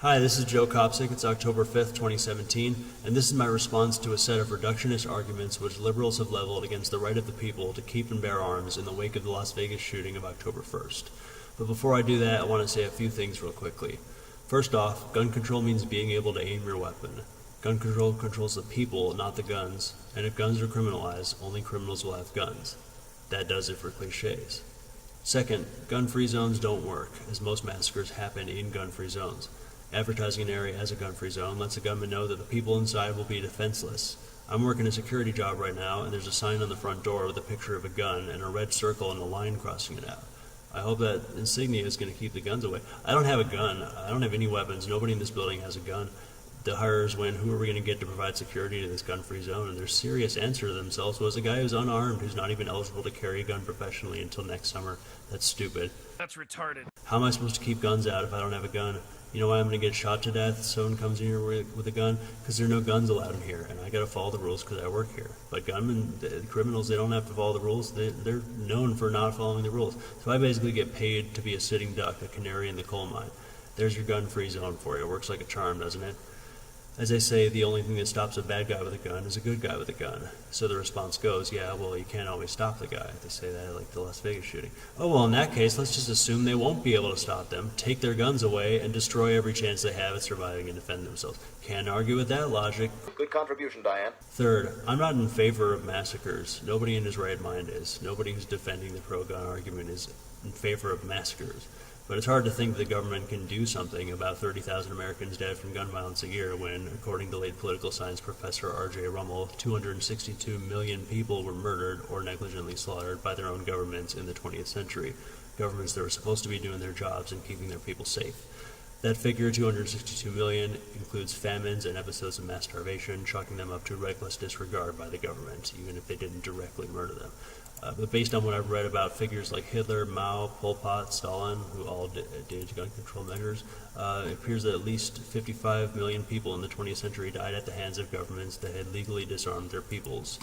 Hi, this is Joe Kopsick. It's October 5th, 2017, and this is my response to a set of reductionist arguments which liberals have leveled against the right of the people to keep and bear arms in the wake of the Las Vegas shooting of October 1st. But before I do that, I want to say a few things real quickly. First off, gun control means being able to aim your weapon. Gun control controls the people, not the guns, and if guns are criminalized, only criminals will have guns. That does it for cliches. Second, gun-free zones don't work, as most massacres happen in gun-free zones. Advertising an area as a gun-free zone lets a gunman know that the people inside will be defenseless. I'm working a security job right now, and there's a sign on the front door with a picture of a gun and a red circle and a line crossing it out. I hope that insignia is going to keep the guns away. I don't have a gun. I don't have any weapons. Nobody in this building has a gun. The hirers win. Who are we going to get to provide security to this gun-free zone? And their serious answer to themselves was a guy who's unarmed, who's not even eligible to carry a gun professionally until next summer. That's stupid. That's retarded. How am I supposed to keep guns out if I don't have a gun? You know why I'm going to get shot to death if someone comes in here with a gun? Because there are no guns allowed in here, and I got to follow the rules because I work here. But gunmen, the criminals, they don't have to follow the rules. They're known for not following the rules. So I basically get paid to be a sitting duck, a canary in the coal mine. There's your gun-free zone for you. It works like a charm, doesn't it? As they say, the only thing that stops a bad guy with a gun is a good guy with a gun. So the response goes, yeah, well, you can't always stop the guy. They say that like the Las Vegas shooting. Oh, well, in that case, let's just assume they won't be able to stop them, take their guns away, and destroy every chance they have at surviving and defending themselves. Can't argue with that logic. Good contribution, Diane. Third, I'm not in favor of massacres. Nobody in his right mind is. Nobody who's defending the pro-gun argument is in favor of massacres. But it's hard to think the government can do something about 30,000 Americans dead from gun violence a year when, according to late political science professor R.J. Rummel, 262 million people were murdered or negligently slaughtered by their own governments in the 20th century, governments that were supposed to be doing their jobs and keeping their people safe. That figure, 262 million, includes famines and episodes of mass starvation, chalking them up to reckless disregard by the government, even if they didn't directly murder them. But based on what I've read about figures like Hitler, Mao, Pol Pot, Stalin, who all did gun control measures, it appears that at least 55 million people in the 20th century died at the hands of governments that had legally disarmed their peoples.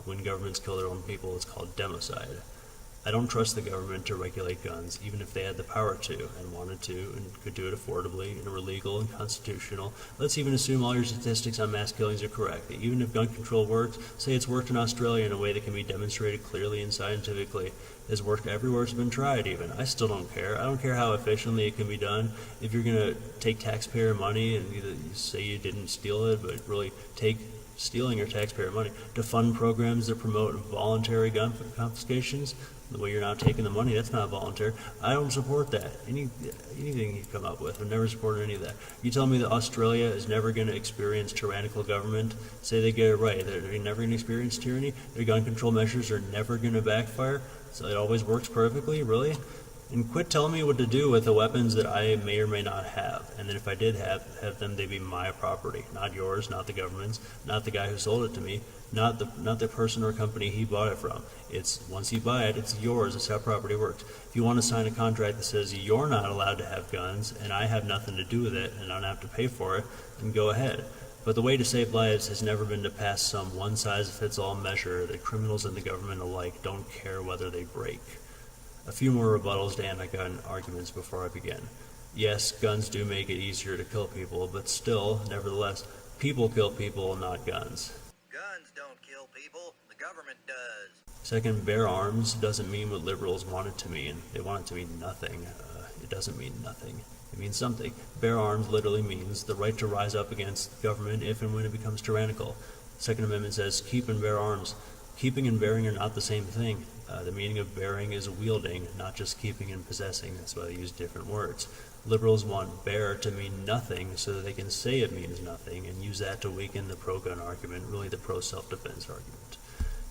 When governments kill their own people, it's called democide. I don't trust the government to regulate guns, even if they had the power to, and wanted to, and could do it affordably, and were legal and constitutional. Let's even assume all your statistics on mass killings are correct. Even if gun control works, say it's worked in Australia in a way that can be demonstrated clearly and scientifically, has worked everywhere it's been tried even. I still don't care. I don't care how efficiently it can be done. If you're going to take taxpayer money and either you say you didn't steal it, but really take stealing your taxpayer money to fund programs that promote voluntary gun confiscations, the way you're now taking the money, that's not voluntary. I don't support that. Anything you come up with, I've never supported any of that. You tell me that Australia is never going to experience tyrannical government, say they get it right, they're never going to experience tyranny, their gun control measures are never going to backfire, so it always works perfectly, really? And quit telling me what to do with the weapons that I may or may not have. And then if I did have them, they'd be my property, not yours, not the government's, not the guy who sold it to me, not the person or company he bought it from. It's once you buy it, it's yours. That's how property works. If you want to sign a contract that says you're not allowed to have guns and I have nothing to do with it and I don't have to pay for it, then go ahead. But the way to save lives has never been to pass some one-size-fits-all measure that criminals and the government alike don't care whether they break. A few more rebuttals to anti-gun arguments before I begin. Yes, guns do make it easier to kill people, but still, nevertheless, people kill people, not guns. Guns don't kill people. The government does. Second, bear arms doesn't mean what liberals want it to mean. They want it to mean nothing. It doesn't mean nothing. It means something. Bear arms literally means the right to rise up against government if and when it becomes tyrannical. Second Amendment says keep and bear arms. Keeping and bearing are not the same thing. The meaning of bearing is wielding, not just keeping and possessing. That's why they use different words. Liberals want bear to mean nothing so that they can say it means nothing and use that to weaken the pro-gun argument, really the pro-self-defense argument.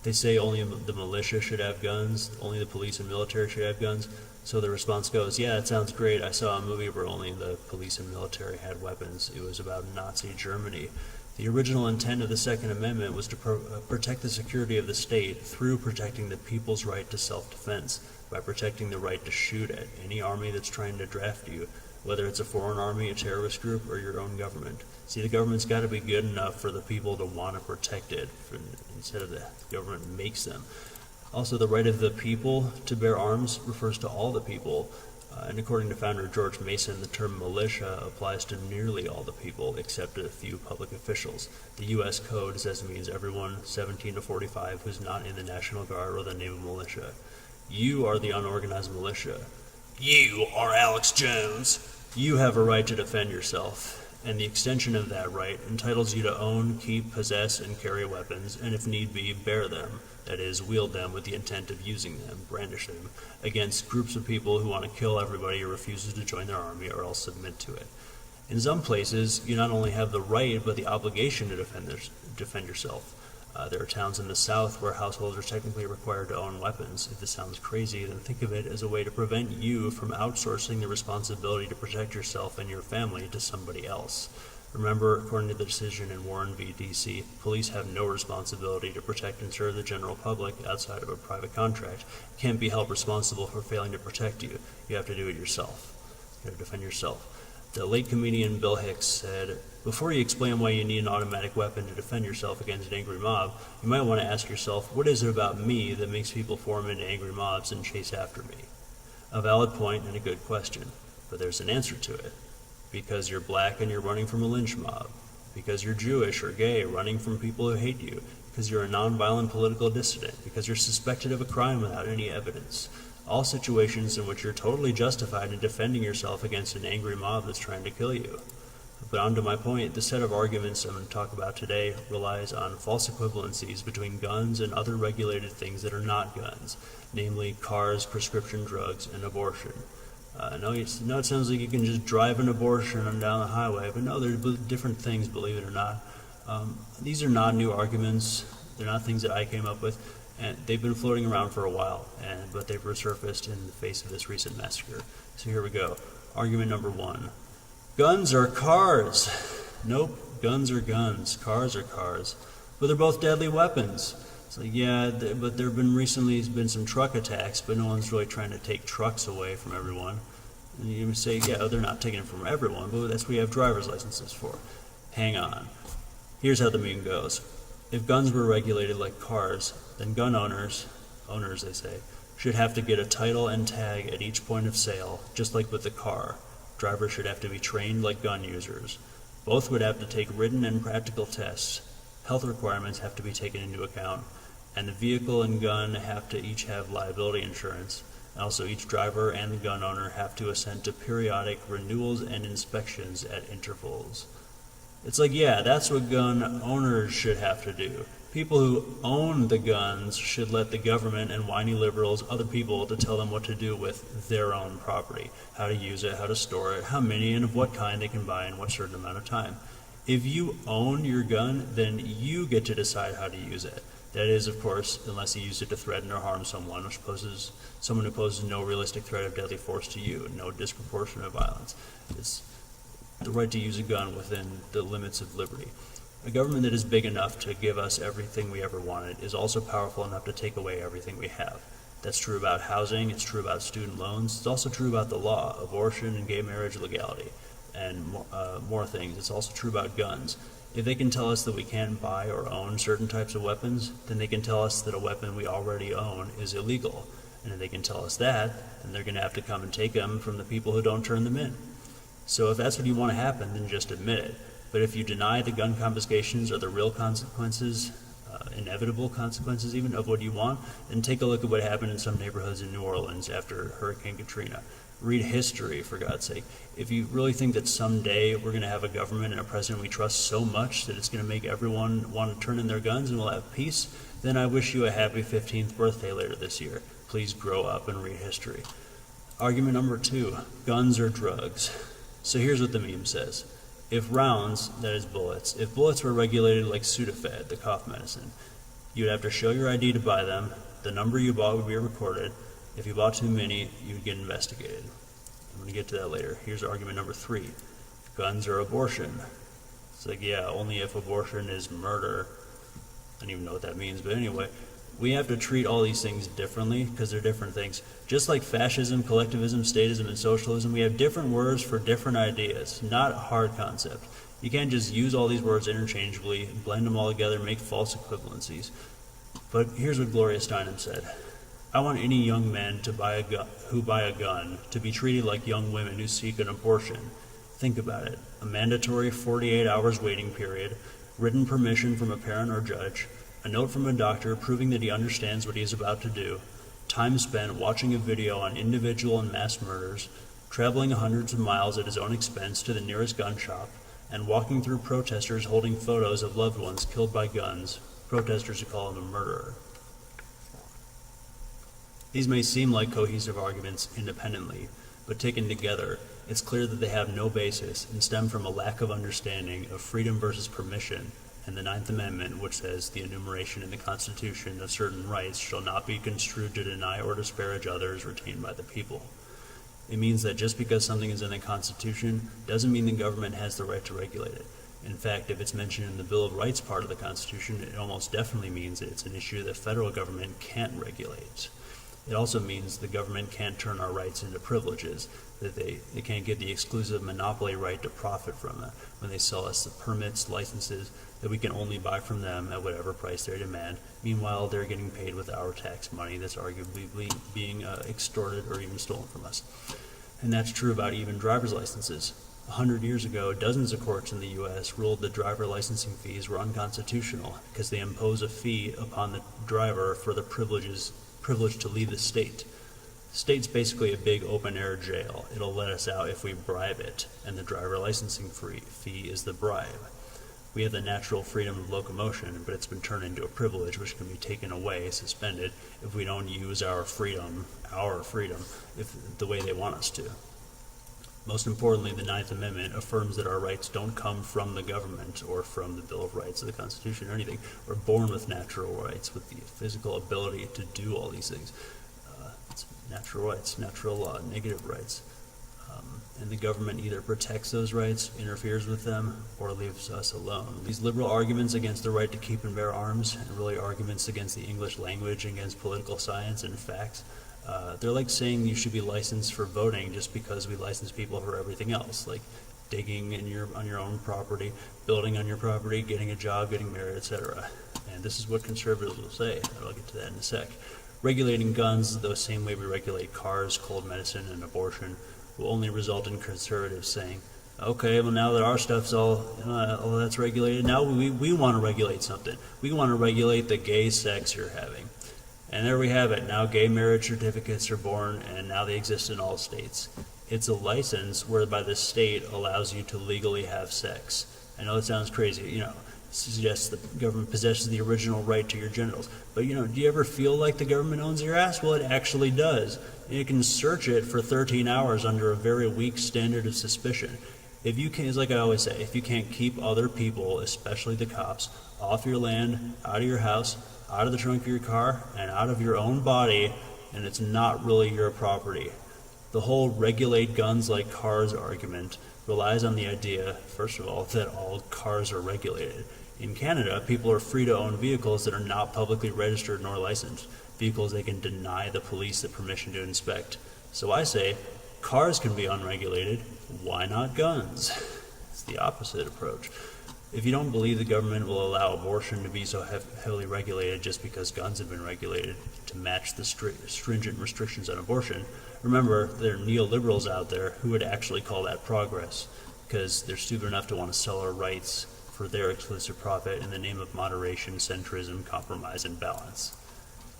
They say only the militia should have guns, only the police and military should have guns. So the response goes, yeah, it sounds great. I saw a movie where only the police and military had weapons. It was about Nazi Germany. The original intent of the Second Amendment was to protect the security of the state through protecting the people's right to self-defense, by protecting the right to shoot at any army that's trying to draft you, whether it's a foreign army, a terrorist group, or your own government. See, the government's got to be good enough for the people to want to protect it, instead of the government makes them. Also, the right of the people to bear arms refers to all the people. And according to founder George Mason, the term militia applies to nearly all the people except a few public officials. The U.S. Code says it means everyone 17 to 45 who's not in the National Guard or the Naval Militia. You are the unorganized militia. You are Alex Jones. You have a right to defend yourself, and the extension of that right entitles you to own, keep, possess, and carry weapons, and if need be, bear them, that is, wield them with the intent of using them, brandish them, against groups of people who want to kill everybody who refuses to join their army or else submit to it. In some places, you not only have the right, but the obligation to defend yourself. There are towns in the South where households are technically required to own weapons. If this sounds crazy, then think of it as a way to prevent you from outsourcing the responsibility to protect yourself and your family to somebody else. Remember, according to the decision in Warren v. D.C., police have no responsibility to protect and serve the general public outside of a private contract. You can't be held responsible for failing to protect you. You have to do it yourself. You have to defend yourself. The late comedian Bill Hicks said, "Before you explain why you need an automatic weapon to defend yourself against an angry mob, you might want to ask yourself, what is it about me that makes people form into angry mobs and chase after me?" A valid point and a good question, but there's an answer to it. Because you're black and you're running from a lynch mob. Because you're Jewish or gay, running from people who hate you. Because you're a nonviolent political dissident. Because you're suspected of a crime without any evidence. All situations in which you're totally justified in defending yourself against an angry mob that's trying to kill you. But on to my point, the set of arguments I'm going to talk about today relies on false equivalencies between guns and other regulated things that are not guns, namely cars, prescription drugs, and abortion. I know it sounds like you can just drive an abortion on down the highway, but no, they're different things, believe it or not. These are not new arguments. They're not things that I came up with, and they've been floating around for a while, but they've resurfaced in the face of this recent massacre. So here we go. Argument number 1. Guns are cars. Nope, guns are guns. Cars are cars. But they're both deadly weapons. It's like, yeah, but there have recently been some truck attacks, but no one's really trying to take trucks away from everyone. And you say, yeah, they're not taking it from everyone, but that's what we have driver's licenses for. Hang on. Here's how the meme goes. If guns were regulated like cars, then gun owners they say, should have to get a title and tag at each point of sale, just like with the car. Drivers should have to be trained like gun users. Both would have to take written and practical tests. Health requirements have to be taken into account, and the vehicle and gun have to each have liability insurance. And also, each driver and the gun owner have to assent to periodic renewals and inspections at intervals. It's like, yeah, that's what gun owners should have to do. People who own the guns should let the government and whiny liberals, other people, to tell them what to do with their own property, how to use it, how to store it, how many and of what kind they can buy in what certain amount of time. If you own your gun, then you get to decide how to use it. That is, of course, unless you use it to threaten or harm someone, which poses someone who poses no realistic threat of deadly force to you, no disproportionate violence. It's the right to use a gun within the limits of liberty. A government that is big enough to give us everything we ever wanted is also powerful enough to take away everything we have. That's true about housing, it's true about student loans, it's also true about the law, abortion and gay marriage legality, and more things. It's also true about guns. If they can tell us that we can't buy or own certain types of weapons, then they can tell us that a weapon we already own is illegal. And if they can tell us that, then they're going to have to come and take them from the people who don't turn them in. So if that's what you want to happen, then just admit it. But if you deny the gun confiscations are the real consequences, inevitable consequences even, of what you want, then take a look at what happened in some neighborhoods in New Orleans after Hurricane Katrina. Read history, for God's sake. If you really think that someday we're going to have a government and a president we trust so much that it's going to make everyone want to turn in their guns and we'll have peace, then I wish you a happy 15th birthday later this year. Please grow up and read history. Argument number 2, guns are drugs. So here's what the meme says. If rounds, that is bullets, if bullets were regulated like Sudafed, the cough medicine, you'd have to show your ID to buy them, the number you bought would be recorded. If you bought too many, you'd get investigated. I'm going to get to that later. Here's argument number 3. Guns are abortion. It's like, yeah, only if abortion is murder. I don't even know what that means, but anyway, we have to treat all these things differently because they're different things. Just like fascism, collectivism, statism, and socialism, we have different words for different ideas, not a hard concept. You can't just use all these words interchangeably, blend them all together, make false equivalencies. But here's what Gloria Steinem said. I want any young men who buy a gun to be treated like young women who seek an abortion. Think about it. A mandatory 48 hours waiting period, written permission from a parent or judge, a note from a doctor proving that he understands what he is about to do, time spent watching a video on individual and mass murders, traveling hundreds of miles at his own expense to the nearest gun shop, and walking through protesters holding photos of loved ones killed by guns, protesters who call him a murderer. These may seem like cohesive arguments independently, but taken together, it's clear that they have no basis and stem from a lack of understanding of freedom versus permission and the Ninth Amendment, which says the enumeration in the Constitution of certain rights shall not be construed to deny or disparage others retained by the people. It means that just because something is in the Constitution doesn't mean the government has the right to regulate it. In fact, if it's mentioned in the Bill of Rights part of the Constitution, it almost definitely means that it's an issue the federal government can't regulate. It also means the government can't turn our rights into privileges, that they can't get the exclusive monopoly right to profit from it when they sell us the permits, licenses that we can only buy from them at whatever price they demand. Meanwhile, they're getting paid with our tax money that's arguably being extorted or even stolen from us. And that's true about even driver's licenses. 100 years ago, dozens of courts in the U.S. ruled that driver licensing fees were unconstitutional because they impose a fee upon the driver for the privilege to leave the state. The state's basically a big open-air jail. It'll let us out if we bribe it, and the driver licensing fee is the bribe. We have the natural freedom of locomotion, but it's been turned into a privilege which can be taken away, suspended, if we don't use our freedom, if the way they want us to. Most importantly, the Ninth Amendment affirms that our rights don't come from the government or from the Bill of Rights or the Constitution or anything. We're born with natural rights, with the physical ability to do all these things. It's natural rights, natural law, negative rights. And the government either protects those rights, interferes with them, or leaves us alone. These liberal arguments against the right to keep and bear arms, and really arguments against the English language, against political science and facts, they're like saying you should be licensed for voting just because we license people for everything else, like digging on your own property, building on your property, getting a job, getting married, etc. And this is what conservatives will say. I'll get to that in a sec. Regulating guns the same way we regulate cars, cold medicine, and abortion will only result in conservatives saying, okay, well now that our stuff's all that's regulated, now we want to regulate something. We want to regulate the gay sex you're having. And there we have it. Now gay marriage certificates are born, and now they exist in all states. It's a license whereby the state allows you to legally have sex. I know it sounds crazy, suggests the government possesses the original right to your genitals. But, do you ever feel like the government owns your ass? Well, it actually does. You can search it for 13 hours under a very weak standard of suspicion. If you can't, it's like I always say, if you can't keep other people, especially the cops, off your land, out of your house, out of the trunk of your car, and out of your own body, and it's not really your property. The whole regulate guns like cars argument relies on the idea, first of all, that all cars are regulated. In Canada, people are free to own vehicles that are not publicly registered nor licensed, vehicles they can deny the police the permission to inspect. So I say, cars can be unregulated, why not guns? It's the opposite approach. If you don't believe the government will allow abortion to be so heavily regulated just because guns have been regulated to match the stringent restrictions on abortion, remember there are neoliberals out there who would actually call that progress because they're stupid enough to want to sell our rights for their exclusive profit in the name of moderation, centrism, compromise, and balance.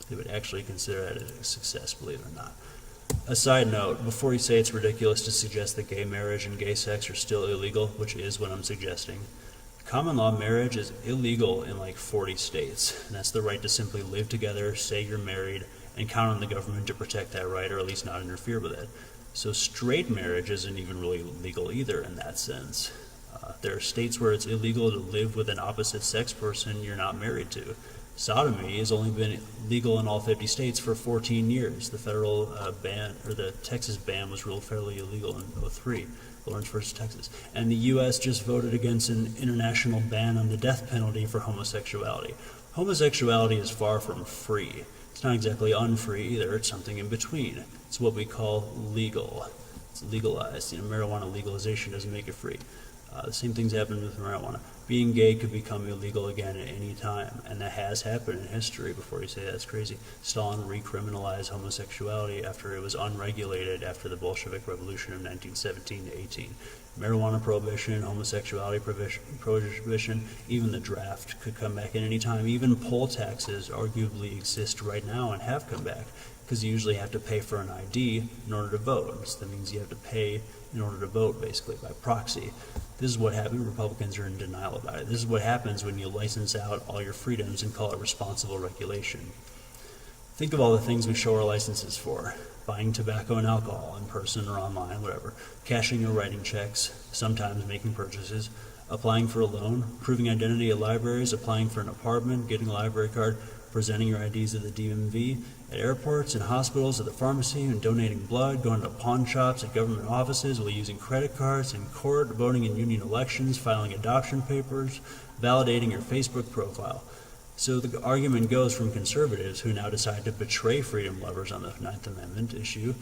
They would actually consider that a success, believe it or not. A side note, before you say it's ridiculous to suggest that gay marriage and gay sex are still illegal, which is what I'm suggesting, common law marriage is illegal in like 40 states, and that's the right to simply live together, say you're married, and count on the government to protect that right, or at least not interfere with it. So straight marriage isn't even really legal either in that sense. There are states where it's illegal to live with an opposite sex person you're not married to. Sodomy has only been legal in all 50 states for 14 years. The federal ban, or the Texas ban, was ruled fairly illegal in 2003, Lawrence versus Texas. And the U.S. just voted against an international ban on the death penalty for homosexuality. Homosexuality is far from free. It's not exactly unfree either. It's something in between. It's what we call legal. It's legalized. Marijuana legalization doesn't make it free. The same things happen with marijuana. Being gay could become illegal again at any time, and that has happened in history. Before you say that's crazy, Stalin recriminalized homosexuality after it was unregulated after the Bolshevik Revolution of 1917 to 18. Marijuana prohibition, homosexuality prohibition, even the draft could come back at any time. Even poll taxes arguably exist right now and have come back, because you usually have to pay for an ID in order to vote. So that means you have to pay in order to vote, basically, by proxy. This is what happens. Republicans are in denial about it. This is what happens when you license out all your freedoms and call it responsible regulation. Think of all the things we show our licenses for. Buying tobacco and alcohol in person or online, whatever. Cashing or writing checks, sometimes making purchases. Applying for a loan, proving identity at libraries, applying for an apartment, getting a library card, presenting your IDs at the DMV, at airports and hospitals, at the pharmacy, and donating blood, going to pawn shops, at government offices, while using credit cards, in court, voting in union elections, filing adoption papers, validating your Facebook profile. So the argument goes from conservatives who now decide to betray freedom lovers on the Ninth Amendment issue.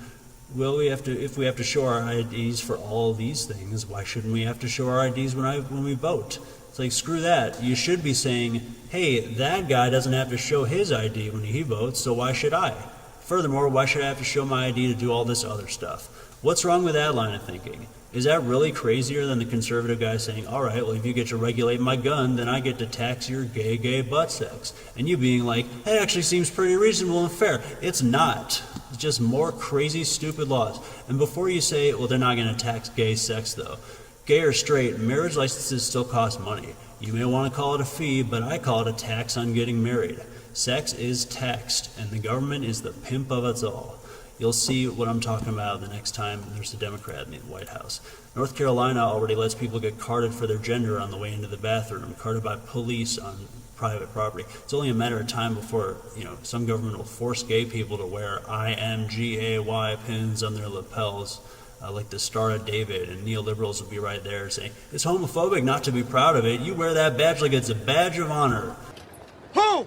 Well, if we have to show our IDs for all of these things, why shouldn't we have to show our IDs when we vote? It's like, screw that. You should be saying, hey, that guy doesn't have to show his ID when he votes, so why should I? Furthermore, why should I have to show my ID to do all this other stuff? What's wrong with that line of thinking? Is that really crazier than the conservative guy saying, all right, well, if you get to regulate my gun, then I get to tax your gay butt sex? And you being like, that actually seems pretty reasonable and fair. It's not. It's just more crazy, stupid laws. And before you say, well, they're not going to tax gay sex, though. Gay or straight, marriage licenses still cost money. You may want to call it a fee, but I call it a tax on getting married. Sex is taxed, and the government is the pimp of us all. You'll see what I'm talking about the next time there's a Democrat in the White House. North Carolina already lets people get carded for their gender on the way into the bathroom, carded by police on private property. It's only a matter of time before, some government will force gay people to wear IMGAY pins on their lapels, like the Star of David, and neoliberals will be right there saying, it's homophobic not to be proud of it. You wear that badge like it's a badge of honor. Who?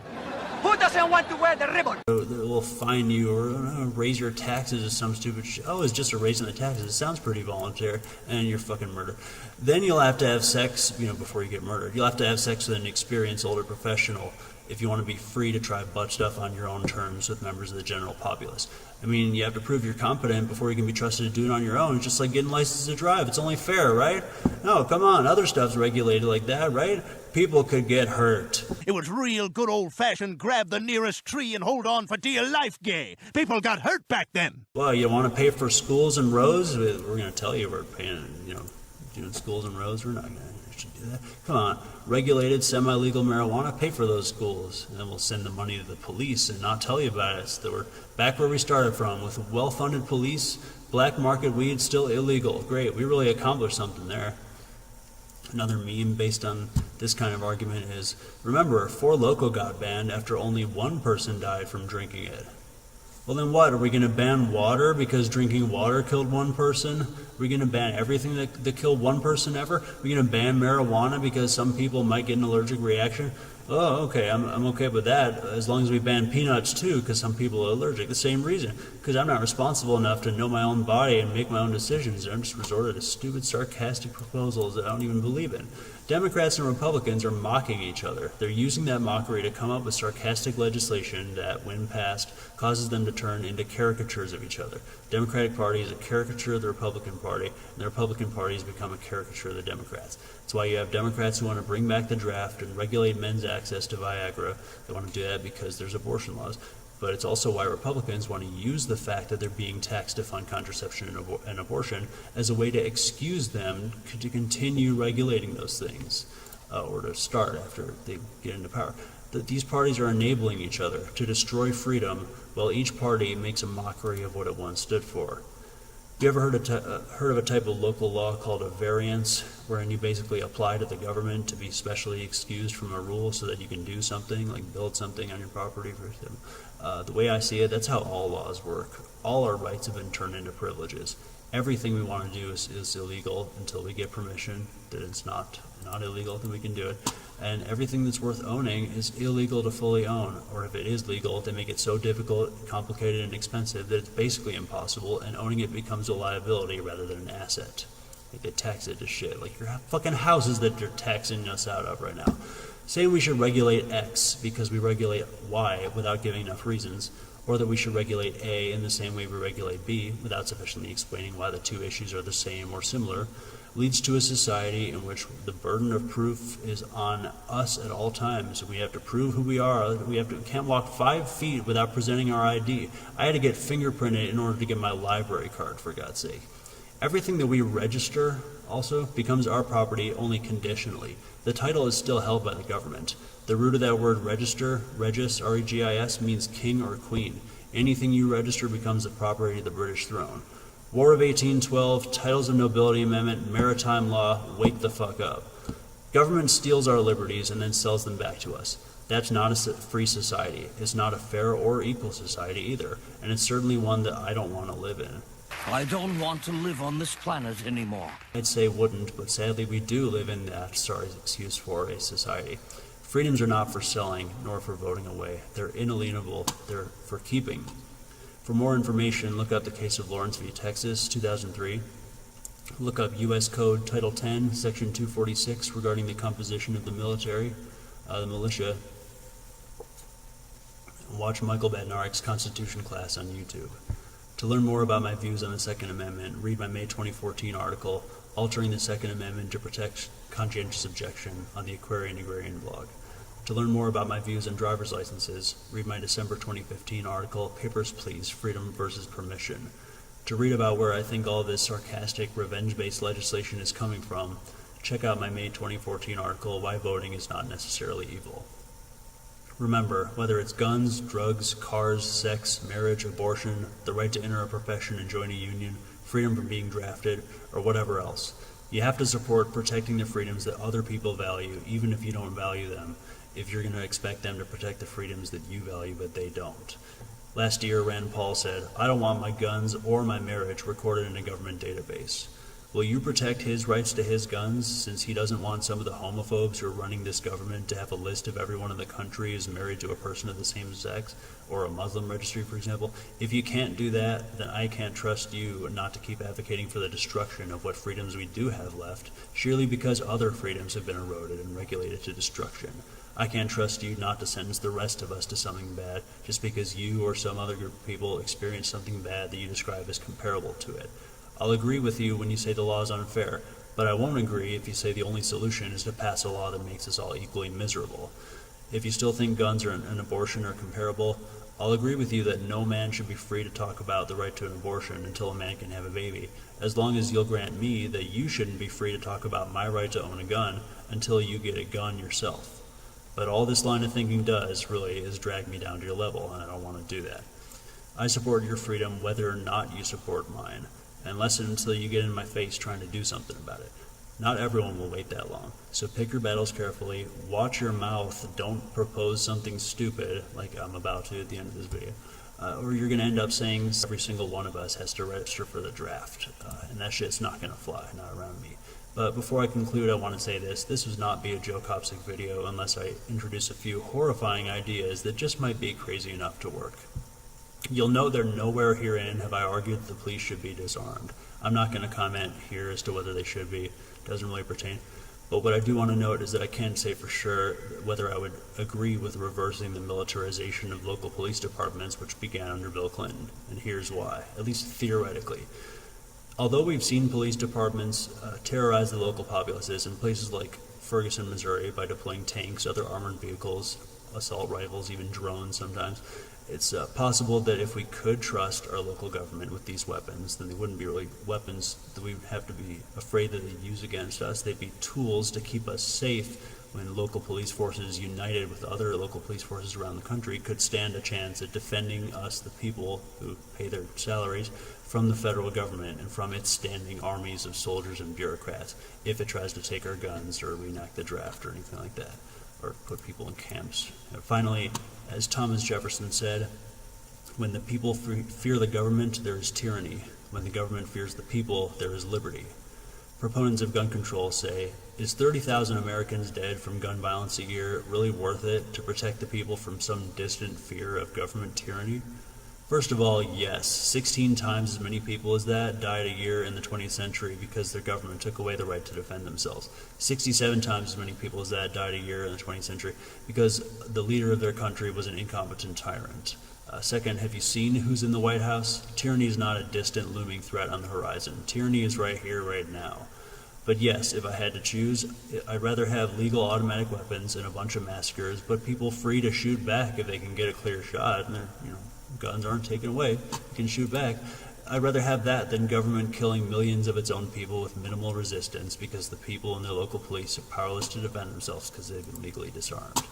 Who doesn't want to wear the ribbon? They'll fine you or raise your taxes or some stupid shit. Oh, it's just a raising the taxes. It sounds pretty voluntary, and you're fucking murdered. Then you'll have to have sex, before you get murdered. You'll have to have sex with an experienced older professional if you want to be free to try butt stuff on your own terms with members of the general populace. I mean, you have to prove you're competent before you can be trusted to do it on your own. It's just like getting licensed to drive. It's only fair, right? No, come on. Other stuff's regulated like that, right? People could get hurt. It was real good old-fashioned grab the nearest tree and hold on for dear life gay. People got hurt back then. Well, you want to pay for schools and roads? We're going to tell you we're paying, doing schools and roads. We're not going to do that. Come on. Regulated, semi-legal marijuana, pay for those schools. And then we'll send the money to the police and not tell you about it. So we're back where we started from, with well-funded police, black market weed still illegal. Great. We really accomplished something there. Another meme based on this kind of argument is, remember, Four Loko got banned after only one person died from drinking it. Well, then what? Are we going to ban water because drinking water killed one person? Are we going to ban everything that killed one person ever? Are we going to ban marijuana because some people might get an allergic reaction? Oh, okay, I'm okay with that, as long as we ban peanuts too, because some people are allergic. The same reason, because I'm not responsible enough to know my own body and make my own decisions. I'm just resorted to stupid, sarcastic proposals that I don't even believe in. Democrats and Republicans are mocking each other. They're using that mockery to come up with sarcastic legislation that, when passed, causes them to turn into caricatures of each other. The Democratic Party is a caricature of the Republican Party, and the Republican Party has become a caricature of the Democrats. That's why you have Democrats who want to bring back the draft and regulate men's access to Viagra. They want to do that because there's abortion laws. But it's also why Republicans want to use the fact that they're being taxed to fund contraception and abortion as a way to excuse them to continue regulating those things, or to start after they get into power. These parties are enabling each other to destroy freedom, while each party makes a mockery of what it once stood for. You ever heard of a type of local law called a variance, wherein you basically apply to the government to be specially excused from a rule so that you can do something, like build something on your property, for example? The way I see it, that's how all laws work. All our rights have been turned into privileges. Everything we want to do is illegal until we get permission that it's not illegal, then we can do it. And everything that's worth owning is illegal to fully own. Or if it is legal, they make it so difficult, complicated, and expensive that it's basically impossible, and owning it becomes a liability rather than an asset. Like they tax it to shit. Like your fucking houses that you're taxing us out of right now. Saying we should regulate X because we regulate Y without giving enough reasons, or that we should regulate A in the same way we regulate B without sufficiently explaining why the two issues are the same or similar, leads to a society in which the burden of proof is on us at all times. We have to prove who we are. We can't walk 5 feet without presenting our ID. I had to get fingerprinted in order to get my library card, for God's sake. Everything that we register also becomes our property only conditionally. The title is still held by the government. The root of that word register, regis, R-E-G-I-S, means king or queen. Anything you register becomes the property of the British throne. War of 1812, Titles of Nobility Amendment, Maritime Law, wake the fuck up. Government steals our liberties and then sells them back to us. That's not a free society. It's not a fair or equal society either, and it's certainly one that I don't want to live in. I don't want to live on this planet anymore. I'd say wouldn't, but sadly we do live in that, excuse for a society. Freedoms are not for selling, nor for voting away. They're inalienable. They're for keeping. For more information, look up the case of Lawrence v. Texas, 2003. Look up U.S. Code Title 10, Section 246, regarding the composition of the military, the militia. Watch Michael Badnarek's Constitution class on YouTube. To learn more about my views on the Second Amendment, read my May 2014 article, Altering the Second Amendment to Protect Conscientious Objection, on the Aquarian Agrarian blog. To learn more about my views on driver's licenses, read my December 2015 article, Papers, Please, Freedom versus Permission. To read about where I think all this sarcastic, revenge-based legislation is coming from, check out my May 2014 article, Why Voting is Not Necessarily Evil. Remember, whether it's guns, drugs, cars, sex, marriage, abortion, the right to enter a profession and join a union, freedom from being drafted, or whatever else, you have to support protecting the freedoms that other people value, even if you don't value them, if you're going to expect them to protect the freedoms that you value but they don't. Last year, Rand Paul said, "I don't want my guns or my marriage recorded in a government database." Will you protect his rights to his guns, since he doesn't want some of the homophobes who are running this government to have a list of everyone in the country is married to a person of the same sex, or a Muslim registry, for example? If you can't do that, then I can't trust you not to keep advocating for the destruction of what freedoms we do have left, surely because other freedoms have been eroded and regulated to destruction. I can't trust you not to sentence the rest of us to something bad just because you or some other group of people experience something bad that you describe as comparable to it. I'll agree with you when you say the law is unfair, but I won't agree if you say the only solution is to pass a law that makes us all equally miserable. If you still think guns and abortion are comparable, I'll agree with you that no man should be free to talk about the right to an abortion until a man can have a baby, as long as you'll grant me that you shouldn't be free to talk about my right to own a gun until you get a gun yourself. But all this line of thinking does, really, is drag me down to your level, and I don't want to do that. I support your freedom whether or not you support mine, unless and until you get in my face trying to do something about it. Not everyone will wait that long, so pick your battles carefully, watch your mouth, don't propose something stupid, like I'm about to at the end of this video, or you're going to end up saying every single one of us has to register for the draft, and that shit's not going to fly, not around me. But before I conclude, I want to say this would not be a Joe Kopsick video unless I introduce a few horrifying ideas that just might be crazy enough to work. You'll note that nowhere herein have I argued that the police should be disarmed. I'm not going to comment here as to whether they should be. It doesn't really pertain. But what I do want to note is that I can't say for sure whether I would agree with reversing the militarization of local police departments, which began under Bill Clinton. And here's why, at least theoretically. Although we've seen police departments terrorize the local populaces in places like Ferguson, Missouri, by deploying tanks, other armored vehicles, assault rifles, even drones sometimes, it's possible that if we could trust our local government with these weapons, then they wouldn't be really weapons that we would have to be afraid that they'd use against us. They'd be tools to keep us safe when local police forces united with other local police forces around the country could stand a chance at defending us, the people who pay their salaries, from the federal government and from its standing armies of soldiers and bureaucrats if it tries to take our guns or reenact the draft or anything like that, or put people in camps. And finally, as Thomas Jefferson said, when the people fear the government, there is tyranny. When the government fears the people, there is liberty. Proponents of gun control say, is 30,000 Americans dead from gun violence a year really worth it to protect the people from some distant fear of government tyranny? First of all, yes, 16 times as many people as that died a year in the 20th century because their government took away the right to defend themselves. 67 times as many people as that died a year in the 20th century because the leader of their country was an incompetent tyrant. Second, have you seen who's in the White House? Tyranny is not a distant looming threat on the horizon. Tyranny is right here, right now. But yes, if I had to choose, I'd rather have legal automatic weapons and a bunch of massacres, but people free to shoot back if they can get a clear shot and their guns aren't taken away. You can shoot back. I'd rather have that than government killing millions of its own people with minimal resistance because the people and their local police are powerless to defend themselves because they've been legally disarmed.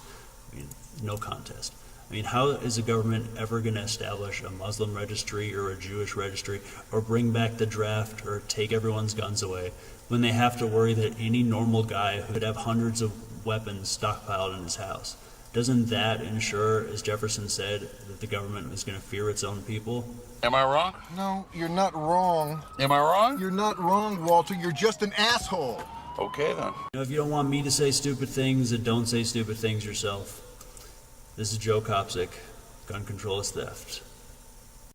I mean, no contest. I mean, how is the government ever going to establish a Muslim registry or a Jewish registry or bring back the draft or take everyone's guns away when they have to worry that any normal guy would have hundreds of weapons stockpiled in his house? Doesn't that ensure, as Jefferson said, that the government is going to fear its own people? Am I wrong? No, you're not wrong. Am I wrong? You're not wrong, Walter. You're just an asshole. Okay, then. If you don't want me to say stupid things, then don't say stupid things yourself. This is Joe Kopsick. Gun control is theft.